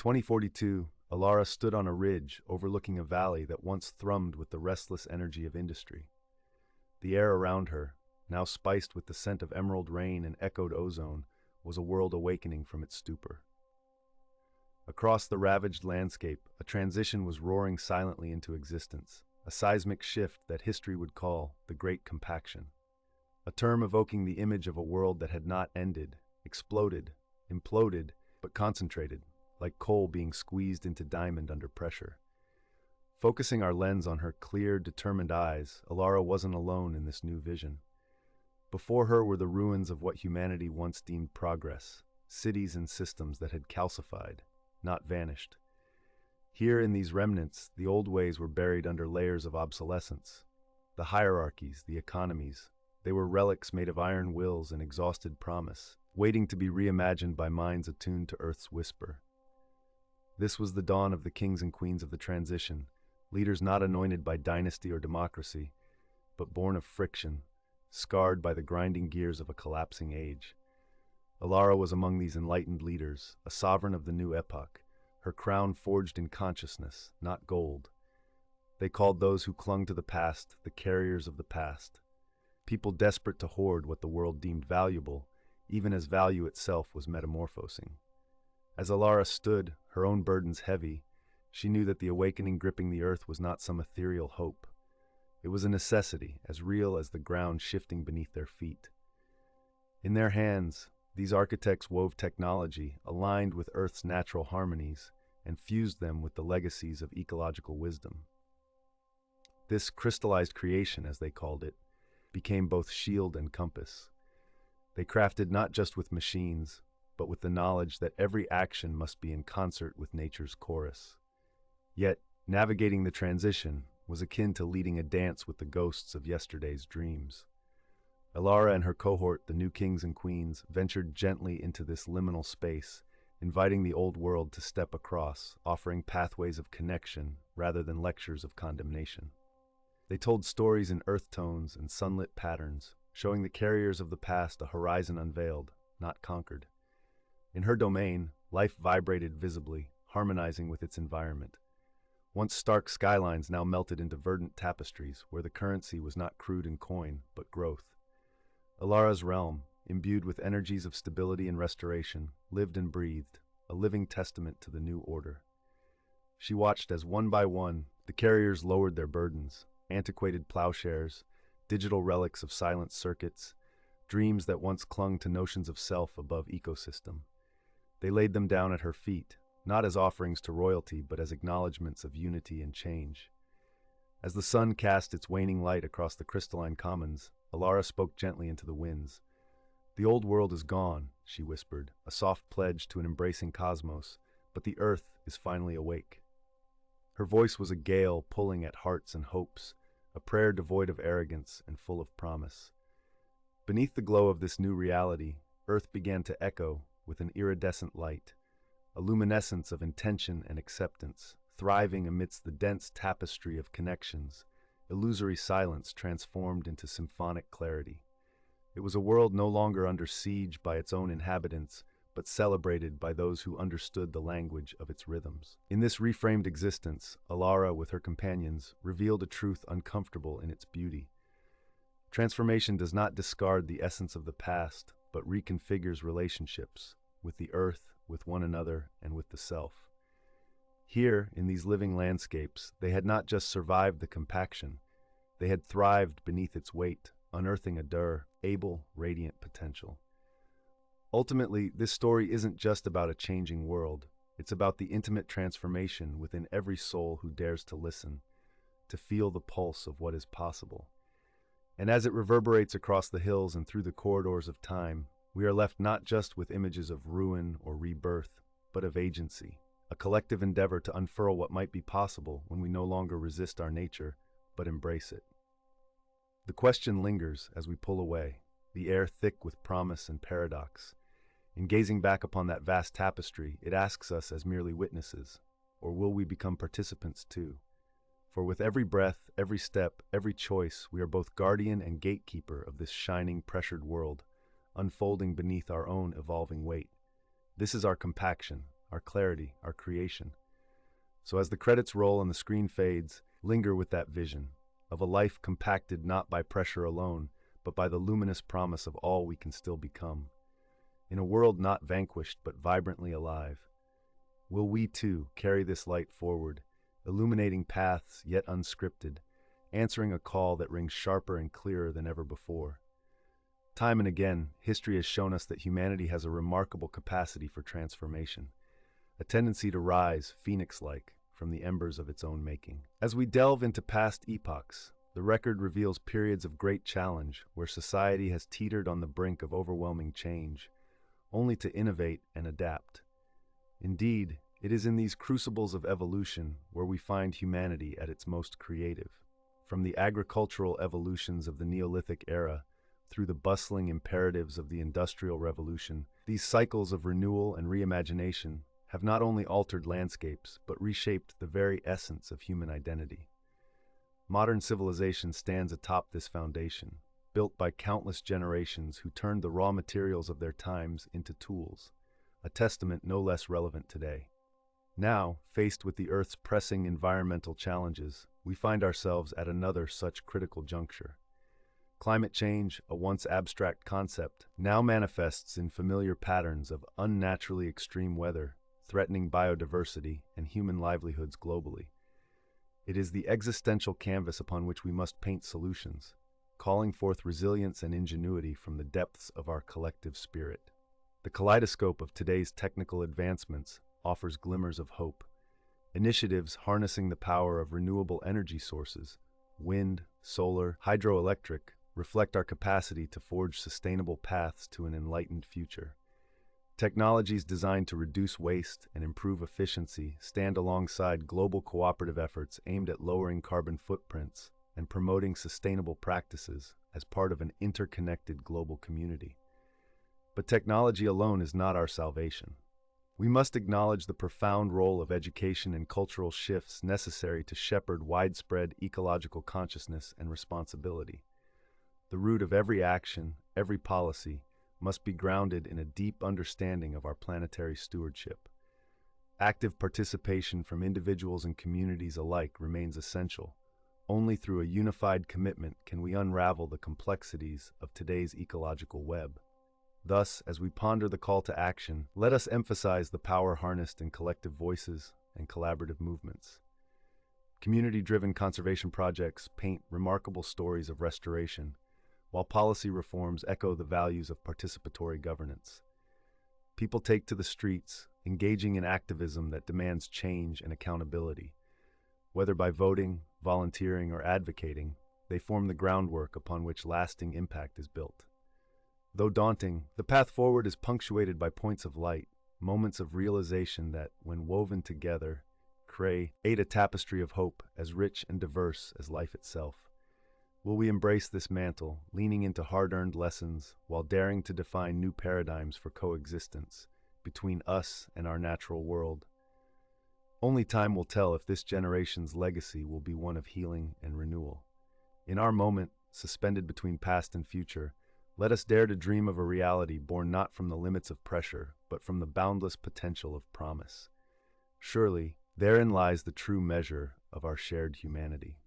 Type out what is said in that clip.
2042, Alara stood on a ridge overlooking a valley that once thrummed with the restless energy of industry. The air around her, now spiced with the scent of emerald rain and echoed ozone, was a world awakening from its stupor. Across the ravaged landscape, a transition was roaring silently into existence, a seismic shift that history would call the Great Compaction. A term evoking the image of a world that had not ended, exploded, imploded, but concentrated, like coal being squeezed into diamond under pressure. Focusing our lens on her clear, determined eyes, Alara wasn't alone in this new vision. Before her were the ruins of what humanity once deemed progress, cities and systems that had calcified, not vanished. Here in these remnants, the old ways were buried under layers of obsolescence. The hierarchies, the economies, they were relics made of iron wills and exhausted promise, waiting to be reimagined by minds attuned to Earth's whisper. This was the dawn of the kings and queens of the transition, leaders not anointed by dynasty or democracy, but born of friction, scarred by the grinding gears of a collapsing age. Alara was among these enlightened leaders, a sovereign of the new epoch, her crown forged in consciousness, not gold. They called those who clung to the past the carriers of the past, people desperate to hoard what the world deemed valuable, even as value itself was metamorphosing. As Alara stood, her own burdens heavy, she knew that the awakening gripping the earth was not some ethereal hope. It was a necessity, as real as the ground shifting beneath their feet. In their hands, these architects wove technology aligned with Earth's natural harmonies and fused them with the legacies of ecological wisdom. This crystallized creation, as they called it, became both shield and compass. They crafted not just with machines, but with the knowledge that every action must be in concert with nature's chorus. Yet, navigating the transition was akin to leading a dance with the ghosts of yesterday's dreams. Alara and her cohort, the new kings and queens, ventured gently into this liminal space, inviting the old world to step across, offering pathways of connection rather than lectures of condemnation. They told stories in earth tones and sunlit patterns, showing the carriers of the past a horizon unveiled, not conquered. In her domain, life vibrated visibly, harmonizing with its environment. Once stark skylines now melted into verdant tapestries where the currency was not crude and coin, but growth. Alara's realm, imbued with energies of stability and restoration, lived and breathed, a living testament to the new order. She watched as one by one, the carriers lowered their burdens, antiquated plowshares, digital relics of silent circuits, dreams that once clung to notions of self above ecosystem. They laid them down at her feet, not as offerings to royalty, but as acknowledgments of unity and change. As the sun cast its waning light across the crystalline commons, Alara spoke gently into the winds. "The old world is gone," she whispered, a soft pledge to an embracing cosmos, "but the earth is finally awake." Her voice was a gale pulling at hearts and hopes, a prayer devoid of arrogance and full of promise. Beneath the glow of this new reality, Earth began to echo with an iridescent light, a luminescence of intention and acceptance, thriving amidst the dense tapestry of connections, illusory silence transformed into symphonic clarity. It was a world no longer under siege by its own inhabitants, but celebrated by those who understood the language of its rhythms. In this reframed existence, Alara, with her companions, revealed a truth uncomfortable in its beauty. Transformation does not discard the essence of the past, but reconfigures relationships, with the earth, with one another, and with the self. Here, in these living landscapes, they had not just survived the compaction, they had thrived beneath its weight, unearthing a able, radiant potential. Ultimately, this story isn't just about a changing world. It's about the intimate transformation within every soul who dares to listen, to feel the pulse of what is possible. And as it reverberates across the hills and through the corridors of time, we are left not just with images of ruin or rebirth, but of agency, a collective endeavor to unfurl what might be possible when we no longer resist our nature, but embrace it. The question lingers as we pull away, the air thick with promise and paradox. In gazing back upon that vast tapestry, it asks us as merely witnesses, or will we become participants too? For with every breath, every step, every choice, we are both guardian and gatekeeper of this shining, pressured world, unfolding beneath our own evolving weight. This is our compaction, our clarity, our creation. So as the credits roll and the screen fades, linger with that vision of a life compacted not by pressure alone, but by the luminous promise of all we can still become. In a world not vanquished but vibrantly alive, will we too carry this light forward, illuminating paths yet unscripted, answering a call that rings sharper and clearer than ever before? Time and again, history has shown us that humanity has a remarkable capacity for transformation, a tendency to rise, phoenix-like, from the embers of its own making. As we delve into past epochs, the record reveals periods of great challenge where society has teetered on the brink of overwhelming change, only to innovate and adapt. Indeed, it is in these crucibles of evolution where we find humanity at its most creative. From the agricultural evolutions of the Neolithic era through the bustling imperatives of the Industrial Revolution, these cycles of renewal and reimagination have not only altered landscapes, but reshaped the very essence of human identity. Modern civilization stands atop this foundation, built by countless generations who turned the raw materials of their times into tools, a testament no less relevant today. Now, faced with the Earth's pressing environmental challenges, we find ourselves at another such critical juncture. Climate change, a once abstract concept, now manifests in familiar patterns of unnaturally extreme weather, threatening biodiversity and human livelihoods globally. It is the existential canvas upon which we must paint solutions, calling forth resilience and ingenuity from the depths of our collective spirit. The kaleidoscope of today's technical advancements offers glimmers of hope. Initiatives harnessing the power of renewable energy sources, wind, solar, hydroelectric, reflect our capacity to forge sustainable paths to an enlightened future. Technologies designed to reduce waste and improve efficiency stand alongside global cooperative efforts aimed at lowering carbon footprints and promoting sustainable practices as part of an interconnected global community. But technology alone is not our salvation. We must acknowledge the profound role of education and cultural shifts necessary to shepherd widespread ecological consciousness and responsibility. The root of every action, every policy, must be grounded in a deep understanding of our planetary stewardship. Active participation from individuals and communities alike remains essential. Only through a unified commitment can we unravel the complexities of today's ecological web. Thus, as we ponder the call to action, let us emphasize the power harnessed in collective voices and collaborative movements. Community-driven conservation projects paint remarkable stories of restoration, while policy reforms echo the values of participatory governance. People take to the streets, engaging in activism that demands change and accountability. Whether by voting, volunteering, or advocating, they form the groundwork upon which lasting impact is built. Though daunting, the path forward is punctuated by points of light, moments of realization that, when woven together, create a tapestry of hope as rich and diverse as life itself. Will we embrace this mantle, leaning into hard-earned lessons while daring to define new paradigms for coexistence between us and our natural world? Only time will tell if this generation's legacy will be one of healing and renewal. In our moment, suspended between past and future, let us dare to dream of a reality born not from the limits of pressure, but from the boundless potential of promise. Surely, therein lies the true measure of our shared humanity.